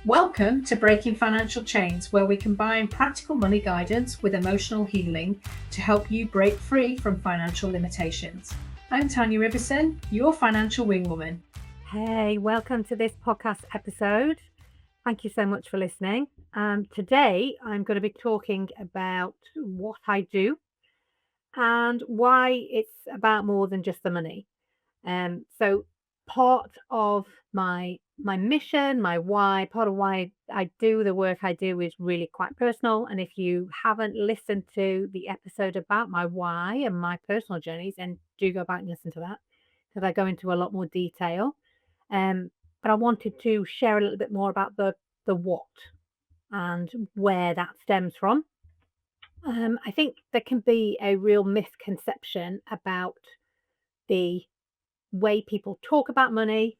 Welcome to Breaking Financial Chains, where we combine practical money guidance with emotional healing to help you break free from financial limitations. I'm Tanya Ibberson, your financial wingwoman. Hey, welcome to this podcast episode. Thank you so much for listening. Today, I'm going to be talking about what I do and why it's about more than just the money. So, part of my mission, my why, part of why I do the work I do is really quite personal. And if you haven't listened to the episode about my why and my personal journeys, then do go back and listen to that because I go into a lot more detail. But I wanted to share a little bit more about the what and where that stems from. I think there can be a real misconception about the way people talk about money,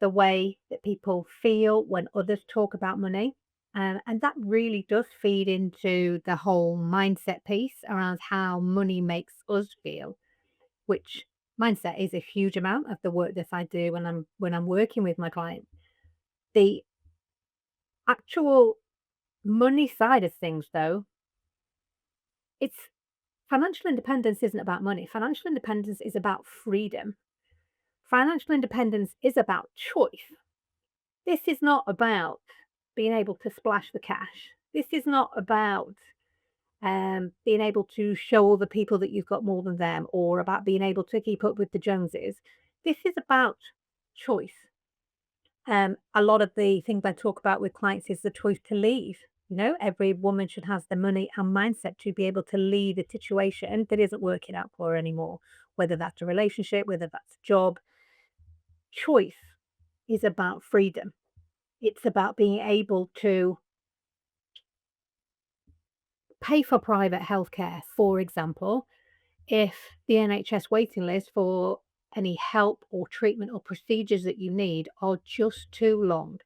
the way that people feel when others talk about money. And that really does feed into the whole mindset piece around how money makes us feel, which mindset is a huge amount of the work that I do when I'm working with my clients. The actual money side of things, though, it's financial independence isn't about money. Financial independence is about freedom. Financial independence is about choice. This is not about being able to splash the cash. This is not about being able to show all the people that you've got more than them or about being able to keep up with the Joneses. This is about choice. A lot of the things I talk about with clients is the choice to leave. Every woman should have the money and mindset to be able to leave a situation that isn't working out for her anymore, whether that's a relationship, whether that's a job. Choice is about freedom. It's about being able to pay for private healthcare, for example, if the NHS waiting list for any help or treatment or procedures that you need are just too long.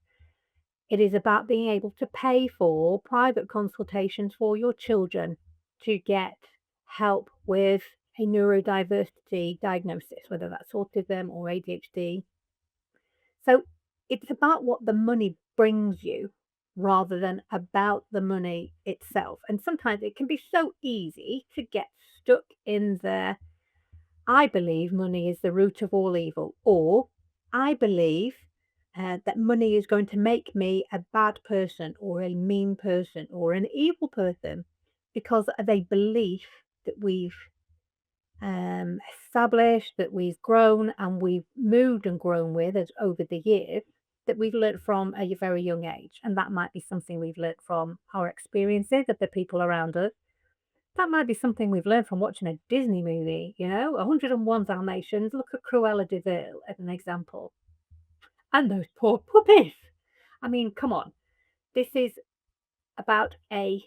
It is about being able to pay for private consultations for your children to get help with a neurodiversity diagnosis, whether that's autism or ADHD. So it's about what the money brings you rather than about the money itself. And sometimes it can be so easy to get stuck in the I believe money is the root of all evil, or I believe that money is going to make me a bad person or a mean person or an evil person because of a belief that we've established, that we've grown and we've moved and grown with as over the years, that we've learnt from a very young age. And that might be something we've learnt from our experiences of the people around us. That might be something we've learned from watching a Disney movie, 101 Dalmatians. Look at Cruella de Vil as an example. And those poor puppies. I mean, come on. This is about a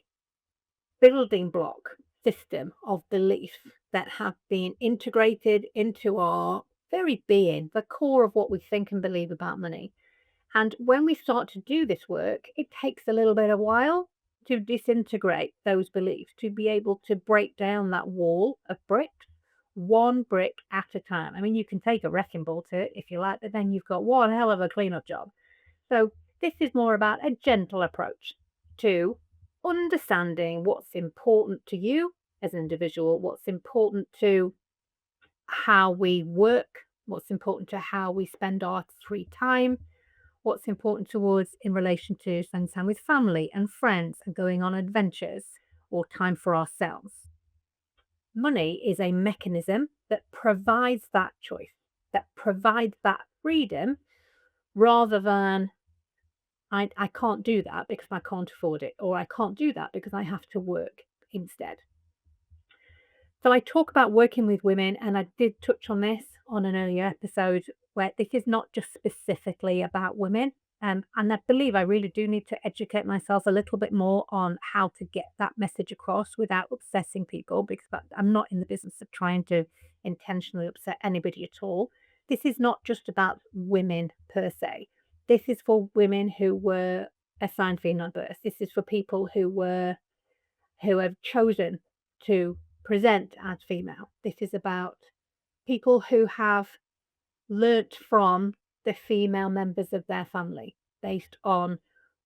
building block system of beliefs that have been integrated into our very being, the core of what we think and believe about money. And when we start to do this work, it takes a little bit of while to disintegrate those beliefs, to be able to break down that wall of bricks, one brick at a time. I mean, you can take a wrecking ball to it if you like, but then you've got one hell of a cleanup job. So this is more about a gentle approach to understanding what's important to you as an individual, what's important to how we work, what's important to how we spend our free time, what's important to us in relation to spending time with family and friends and going on adventures or time for ourselves. Money is a mechanism that provides that choice, that provides that freedom rather than I can't do that because I can't afford it, or I can't do that because I have to work instead. So I talk about working with women, and I did touch on this on an earlier episode where this is not just specifically about women. And I believe I really do need to educate myself a little bit more on how to get that message across without upsetting people because I'm not in the business of trying to intentionally upset anybody at all. This is not just about women per se. This is for women who were assigned female birth. This is for people who have chosen to present as female. This is about people who have learnt from the female members of their family based on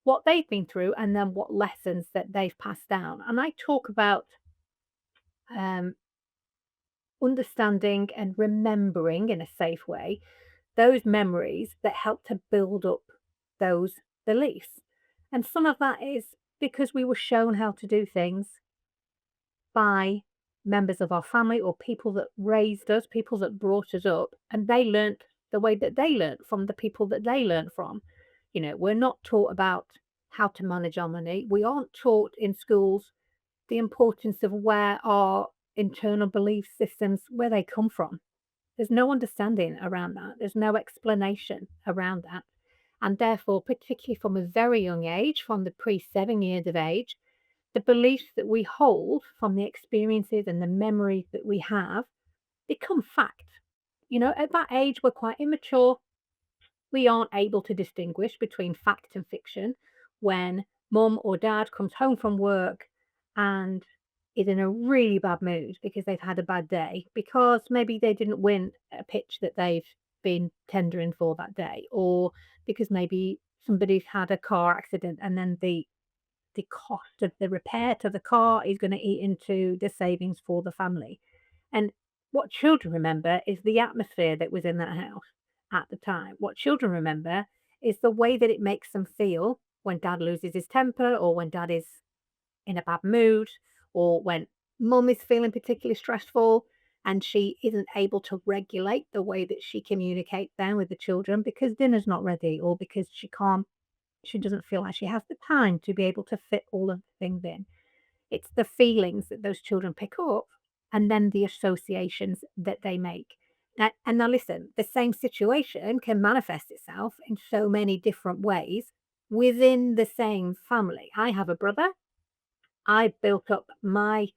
what they've been through and then what lessons that they've passed down. And I talk about um, understanding and remembering in a safe way those memories that help to build up those beliefs. And some of that is because we were shown how to do things by members of our family or people that raised us, people that brought us up, and they learnt the way that they learnt from the people that they learnt from. We're not taught about how to manage our money. We aren't taught in schools the importance of where our internal belief systems, where they come from. There's no understanding around that. There's no explanation around that. And therefore, particularly from a very young age, from the pre 7 years of age, the beliefs that we hold from the experiences and the memories that we have become fact. At that age, we're quite immature. We aren't able to distinguish between fact and fiction when mum or dad comes home from work and is in a really bad mood because they've had a bad day, because maybe they didn't win a pitch that they've been tendering for that day, or because maybe somebody's had a car accident and then the cost of the repair to the car is going to eat into the savings for the family. And what children remember is the atmosphere that was in that house at the time. What children remember is the way that it makes them feel when dad loses his temper, or when dad is in a bad mood, or when mum is feeling particularly stressful and she isn't able to regulate the way that she communicates then with the children because dinner's not ready, or because she doesn't feel like she has the time to be able to fit all of the things in. It's the feelings that those children pick up and then the associations that they make. And now listen, the same situation can manifest itself in so many different ways within the same family. I have a brother. I built up my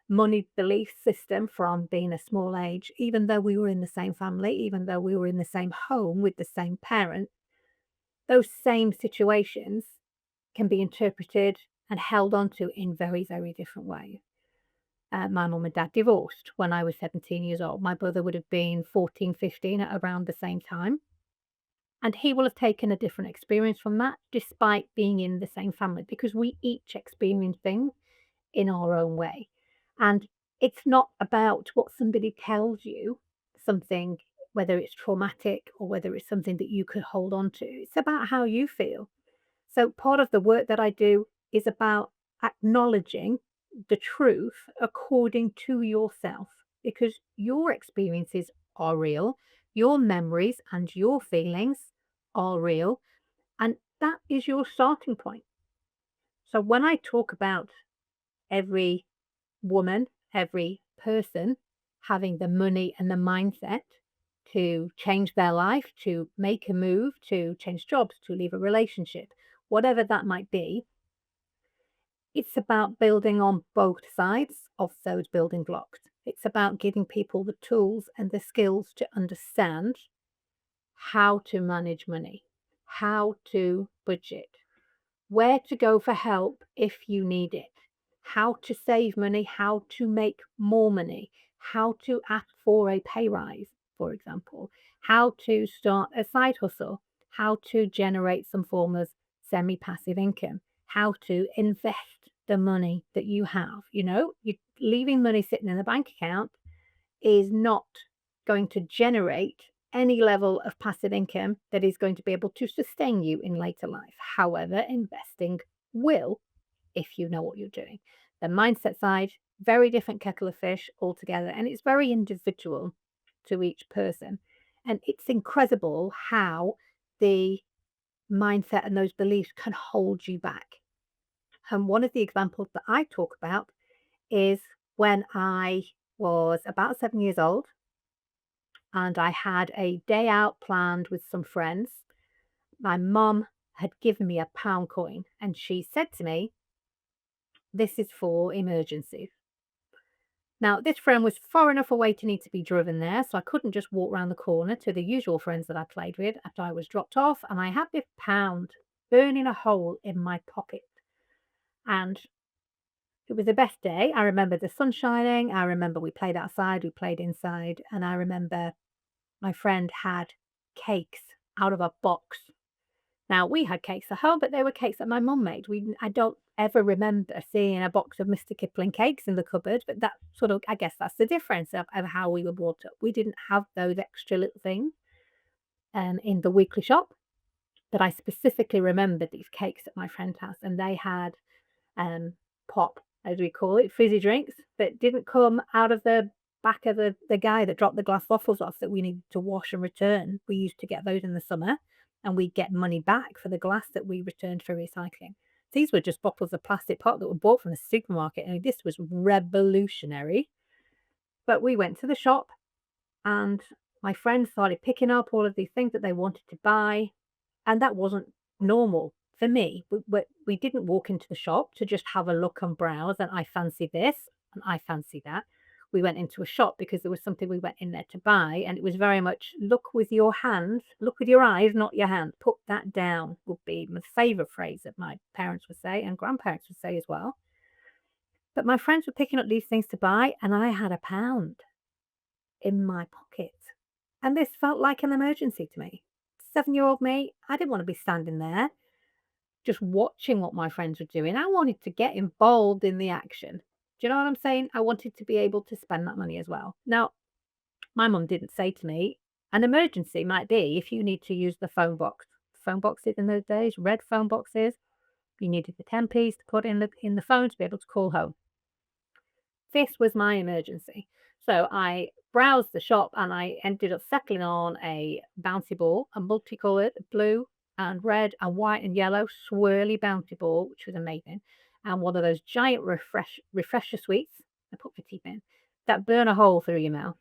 money belief system from being a small age, even though we were in the same family, even though we were in the same home with the same parents. Those same situations can be interpreted and held onto in very, very different ways. My mum and dad divorced when I was 17 years old. My brother would have been 14, 15 at around the same time. And he will have taken a different experience from that, despite being in the same family, because we each experience things in our own way. And it's not about what somebody tells you, something, whether it's traumatic or whether it's something that you could hold on to. It's about how you feel. So part of the work that I do is about acknowledging the truth according to yourself, because your experiences are real, your memories and your feelings are real, and that is your starting point. So when I talk about every woman, every person having the money and the mindset to change their life, to make a move, to change jobs, to leave a relationship, whatever that might be, it's about building on both sides of those building blocks. It's about giving people the tools and the skills to understand how to manage money, how to budget, where to go for help if you need it, how to save money, how to make more money, how to ask for a pay rise, for example, how to start a side hustle, how to generate some form of semi passive income, how to invest the money that you have. You leaving money sitting in a bank account is not going to generate any level of passive income that is going to be able to sustain you in later life. However, investing will, if you know what you're doing. The mindset side, very different kettle of fish altogether, and it's very individual to each person. And it's incredible how the mindset and those beliefs can hold you back. And one of the examples that I talk about is when I was about 7 years old and I had a day out planned with some friends. My mum had given me a pound coin and she said to me, "This is for emergencies." Now, this friend was far enough away to need to be driven there, so I couldn't just walk round the corner to the usual friends that I played with after I was dropped off, and I had this pound burning a hole in my pocket. And it was the best day. I remember the sun shining. I remember we played outside, we played inside, and I remember my friend had cakes out of a box Now, we had cakes at home, but they were cakes that my mum made. I don't ever remember seeing a box of Mr. Kipling cakes in the cupboard, but that sort of, I guess that's the difference of how we were brought up. We didn't have those extra little things in the weekly shop, but I specifically remembered these cakes at my friend's house, and they had pop, as we call it, fizzy drinks that didn't come out of the back of the guy that dropped the glass bottles off that we needed to wash and return. We used to get those in the summer, and we'd get money back for the glass that we returned for recycling. These were just bottles of plastic pop that were bought from the supermarket, and this was revolutionary. But we went to the shop, and my friends started picking up all of these things that they wanted to buy, and that wasn't normal for me. We didn't walk into the shop to just have a look and browse, and I fancy this and I fancy that. We went into a shop because there was something we went in there to buy, and it was very much look with your hands, look with your eyes, not your hands. Put that down would be my favourite phrase that my parents would say and grandparents would say as well. But my friends were picking up these things to buy, and I had £1 in my pocket. And this felt like an emergency to me. 7-year-old me, I didn't want to be standing there just watching what my friends were doing. I wanted to get involved in the action. Do you know what I'm saying? I wanted to be able to spend that money as well. Now, my mum didn't say to me, an emergency might be if you need to use the phone box. Phone boxes in those days, red phone boxes, you needed the 10p's to put in the phone to be able to call home. This was my emergency. So I browsed the shop and I ended up settling on a bouncy ball, a multicolored blue and red and white and yellow swirly bouncy ball, which was amazing, and one of those giant refresher sweets I put for teeth in that burn a hole through your mouth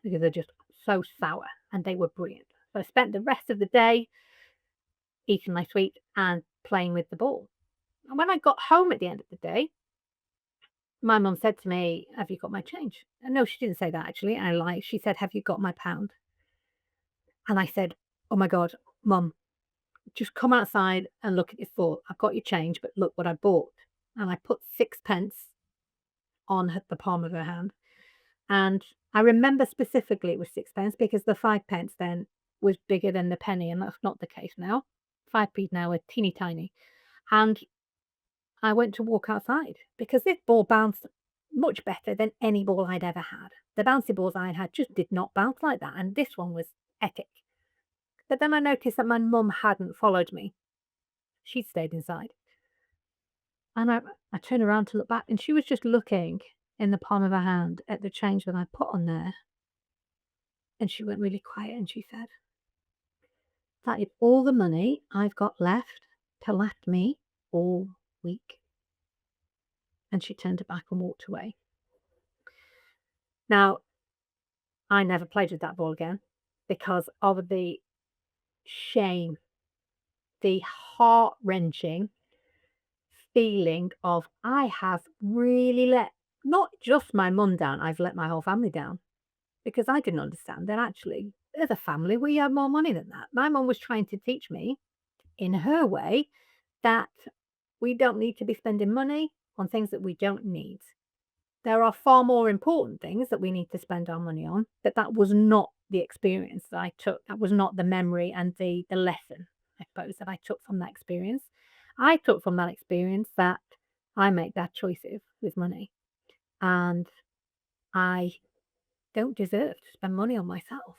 because they're just so sour and they were brilliant. So I spent the rest of the day eating my sweet and playing with the ball. And when I got home at the end of the day, my mum said to me, "Have you got my change?" And no, she didn't say that actually. I lied. She said, "Have you got my pound?" And I said, "Oh my God, mum, just come outside and look at your foot. I've got your change, but look what I bought." And I put sixpence on the palm of her hand. And I remember specifically it was sixpence because the 5 pence then was bigger than the penny, and that's not the case now. 5p's now are teeny tiny. And I went to walk outside because this ball bounced much better than any ball I'd ever had. The bouncy balls I'd had just did not bounce like that, and this one was epic. But then I noticed that my mum hadn't followed me. She'd stayed inside. And I turned around to look back, and she was just looking in the palm of her hand at the change that I put on there. And she went really quiet and she said, "That is all the money I've got left to last me all week." And she turned her back and walked away. Now, I never played with that ball again because of the shame, the heart-wrenching feeling of I have really let not just my mum down, I've let my whole family down because I didn't understand that actually as a family we have more money than that. My mum was trying to teach me in her way that we don't need to be spending money on things that we don't need. There are far more important things that we need to spend our money on, but that was not the experience that I took. That was not the memory and the lesson, I suppose, that I took from that experience. I took from that experience that I make bad choices with money, and I don't deserve to spend money on myself.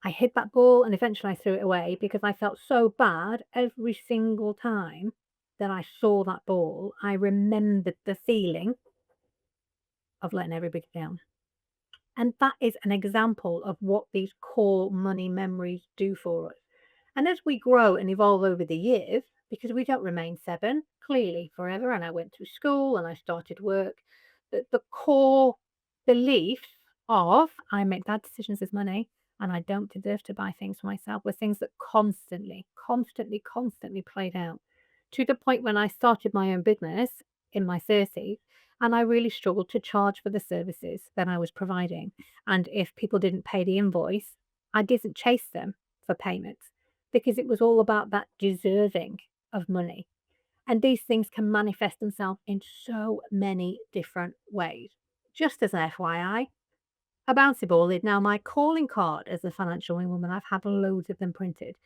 I hid that ball and eventually I threw it away because I felt so bad every single time that I saw that ball. I remembered the feeling of letting everybody down. And that is an example of what these core money memories do for us. And as we grow and evolve over the years, because we don't remain 7 clearly forever, and I went to school and I started work, the core belief of I make bad decisions with money and I don't deserve to buy things for myself were things that constantly played out to the point when I started my own business in my 30s and I really struggled to charge for the services that I was providing. And if people didn't pay the invoice, I didn't chase them for payment because it was all about that deserving of money. And these things can manifest themselves in so many different ways. Just as an FYI, a bouncy ball is now my calling card as a financial woman. I've had loads of them printed.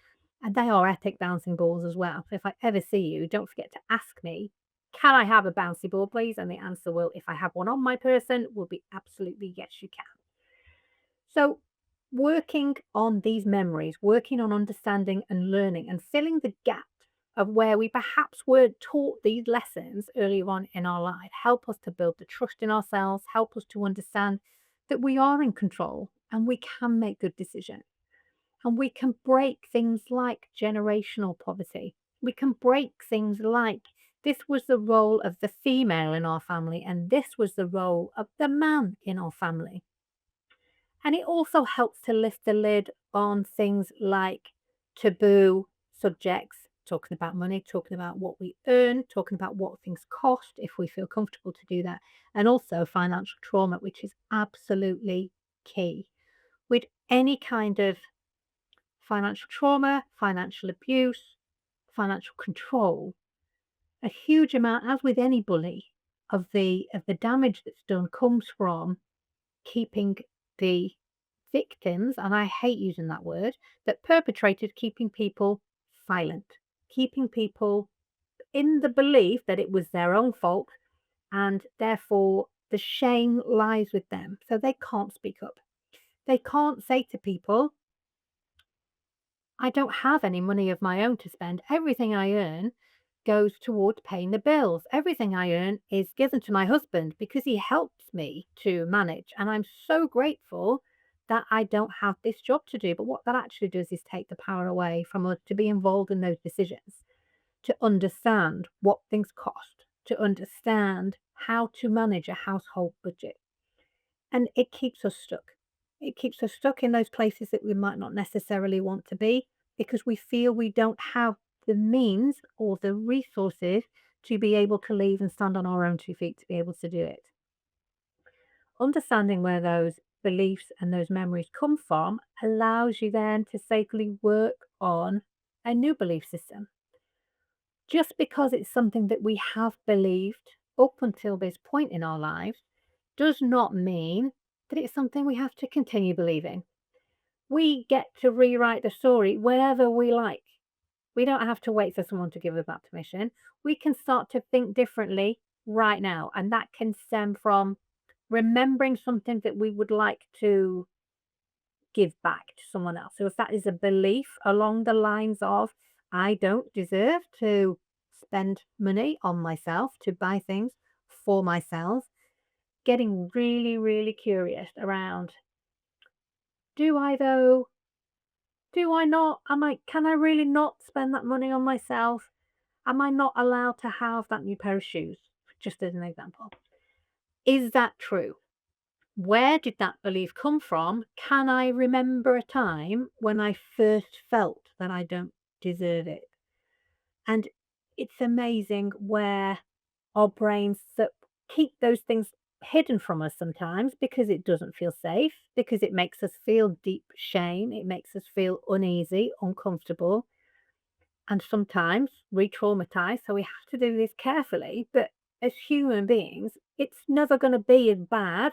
And they are epic bouncing balls as well. So if I ever see you, don't forget to ask me, can I have a bouncy ball, please? And the answer will, if I have one on my person, will be absolutely yes, you can. So, working on these memories, working on understanding and learning and filling the gap of where we perhaps weren't taught these lessons earlier on in our life, help us to build the trust in ourselves, help us to understand that we are in control and we can make good decisions. And we can break things like generational poverty. We can break things like this was the role of the female in our family and this was the role of the man in our family. And it also helps to lift the lid on things like taboo subjects, talking about money, talking about what we earn, talking about what things cost if we feel comfortable to do that, and also financial trauma, which is absolutely key. With any kind of financial trauma, financial abuse, financial control, a huge amount, as with any bully, of the damage that's done comes from keeping the victims, and I hate using that word, that perpetrated keeping people silent, keeping people in the belief that it was their own fault and therefore the shame lies with them. So they can't speak up. They can't say to people, I don't have any money of my own to spend. Everything I earn goes towards paying the bills. Everything I earn is given to my husband because he helps me to manage. And I'm so grateful that I don't have this job to do. But what that actually does is take the power away from us to be involved in those decisions, to understand what things cost, to understand how to manage a household budget. And it keeps us stuck. It keeps us stuck in those places that we might not necessarily want to be because we feel we don't have the means or the resources to be able to leave and stand on our own 2 feet to be able to do it. Understanding where those beliefs and those memories come from allows you then to safely work on a new belief system. Just because it's something that we have believed up until this point in our lives does not mean that it's something we have to continue believing. We get to rewrite the story whenever we like. We don't have to wait for someone to give us that permission. We can start to think differently right now. And that can stem from remembering something that we would like to give back to someone else. So if that is a belief along the lines of, I don't deserve to spend money on myself, to buy things for myself, getting really, really curious around, do I though? Do I not? Can I really not spend that money on myself? Am I not allowed to have that new pair of shoes? Just as an example. Is that true? Where did that belief come from? Can I remember a time when I first felt that I don't deserve it? And it's amazing where our brains that keep those things hidden from us sometimes because it doesn't feel safe, because it makes us feel deep shame, it makes us feel uneasy, uncomfortable, and sometimes re traumatized. So we have to do this carefully. But as human beings, it's never going to be as bad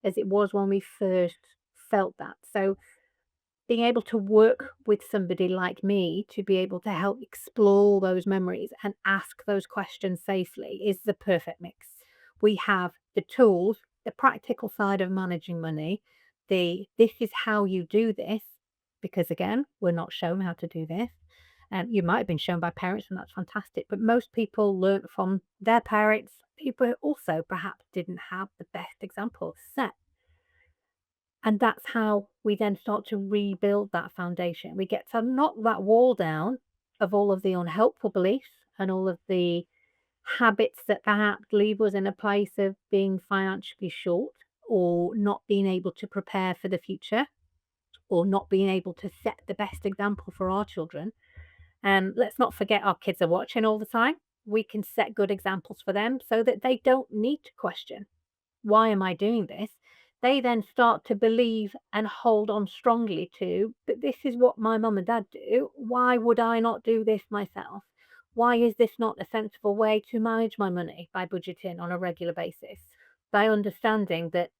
as it was when we first felt that. So being able to work with somebody like me to be able to help explore those memories and ask those questions safely is the perfect mix. We have the tools, the practical side of managing money, the this is how you do this, because again, we're not shown how to do this. You might have been shown by parents, and that's fantastic. But most people learn from their parents, people who also perhaps didn't have the best example set. And that's how we then start to rebuild that foundation. We get to knock that wall down of all of the unhelpful beliefs and all of the habits that perhaps leave us in a place of being financially short or not being able to prepare for the future or not being able to set the best example for our children. And let's not forget our kids are watching all the time. We can set good examples for them so that they don't need to question, why am I doing this? They then start to believe and hold on strongly to, but this is what my mum and dad do. Why would I not do this myself? Why is this not a sensible way to manage my money by budgeting on a regular basis? By understanding that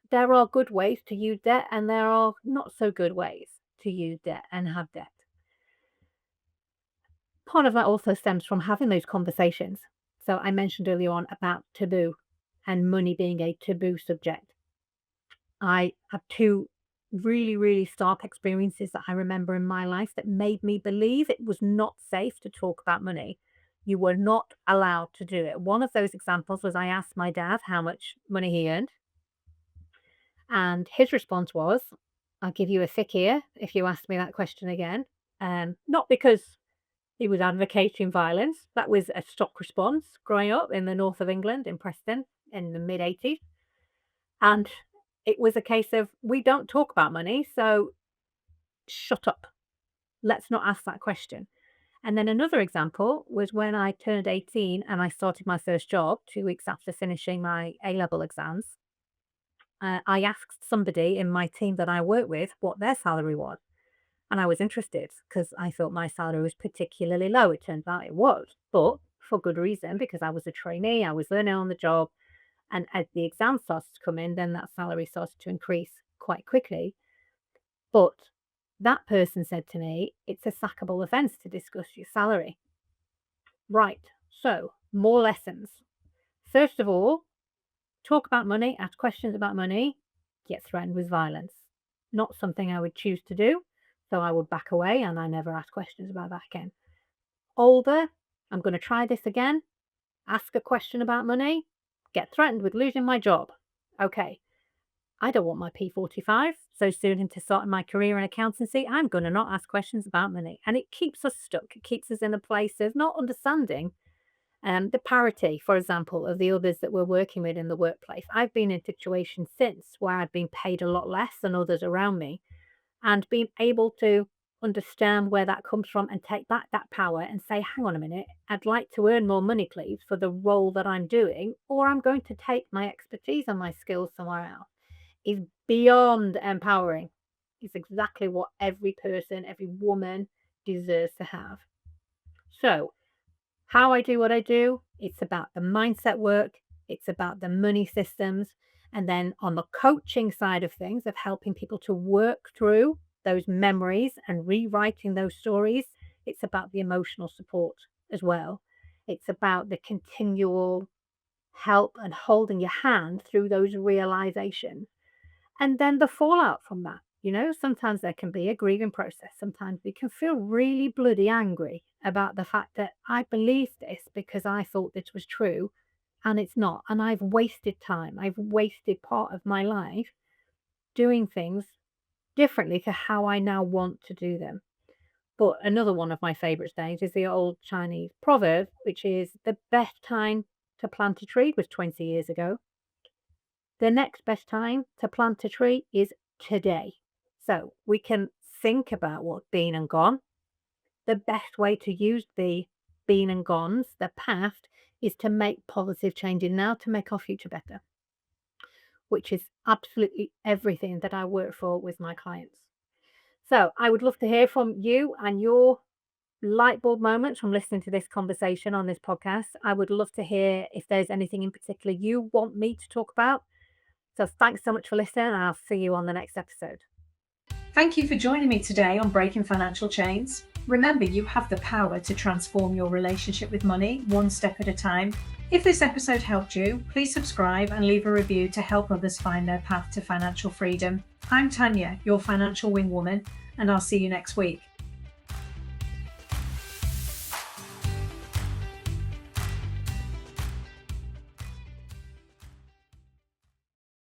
there are good ways to use debt and there are not so good ways to use debt and have debt. part of that also stems from having those conversations. So I mentioned earlier on about taboo and money being a taboo subject. I have two really, really stark experiences that I remember in my life that made me believe it was not safe to talk about money. You were not allowed to do it. One of those examples was I asked my dad how much money he earned, and his response was, "I'll give you a thick ear if you ask me that question again." Not because he was advocating violence. That was a stock response growing up in the north of England, in Preston, in the mid 80s. And it was a case of, we don't talk about money, so shut up. Let's not ask that question. And then another example was when I turned 18 and I started my first job 2 weeks after finishing my A level exams. I asked somebody in my team that I work with what their salary was. And I was interested because I thought my salary was particularly low. It turns out it was, but for good reason, because I was a trainee, I was learning on the job. And as the exams started to come in, then that salary started to increase quite quickly. But that person said to me, it's a sackable offence to discuss your salary. Right. So, more lessons. First of all, talk about money, ask questions about money, get threatened with violence. Not something I would choose to do. So I would back away and I never ask questions about that again. Older, I'm going to try this again. Ask a question about money, get threatened with losing my job. Okay, I don't want my P45 so soon into starting my career in accountancy. I'm going to not ask questions about money. And it keeps us stuck. It keeps us in a place of not understanding the parity, for example, of the others that we're working with in the workplace. I've been in situations since where I've been paid a lot less than others around me, and being able to understand where that comes from and take back that power and say, hang on a minute, I'd like to earn more money, please, for the role that I'm doing, or I'm going to take my expertise and my skills somewhere else, is beyond empowering. It's exactly what every person, every woman deserves to have. So, how I do what I do, it's about the mindset work, it's about the money systems. And then on the coaching side of things, of helping people to work through those memories and rewriting those stories, it's about the emotional support as well. It's about the continual help and holding your hand through those realizations. And then the fallout from that. Sometimes there can be a grieving process. Sometimes we can feel really bloody angry about the fact that I believed this because I thought this was true and it's not. And I've wasted time. I've wasted part of my life doing things differently to how I now want to do them. But another one of my favorite sayings is the old Chinese proverb, which is the best time to plant a tree was 20 years ago. The next best time to plant a tree is today. So we can think about what's been and gone. The best way to use the been and gones, the past, is to make positive changes now to make our future better, which is absolutely everything that I work for with my clients. So I would love to hear from you and your light bulb moments from listening to this conversation on this podcast. I would love to hear if there's anything in particular you want me to talk about. So thanks so much for listening, and I'll see you on the next episode. Thank you for joining me today on Breaking Financial Chains. Remember, you have the power to transform your relationship with money one step at a time. If this episode helped you, please subscribe and leave a review to help others find their path to financial freedom. I'm Tanya, your financial wing woman, and I'll see you next week.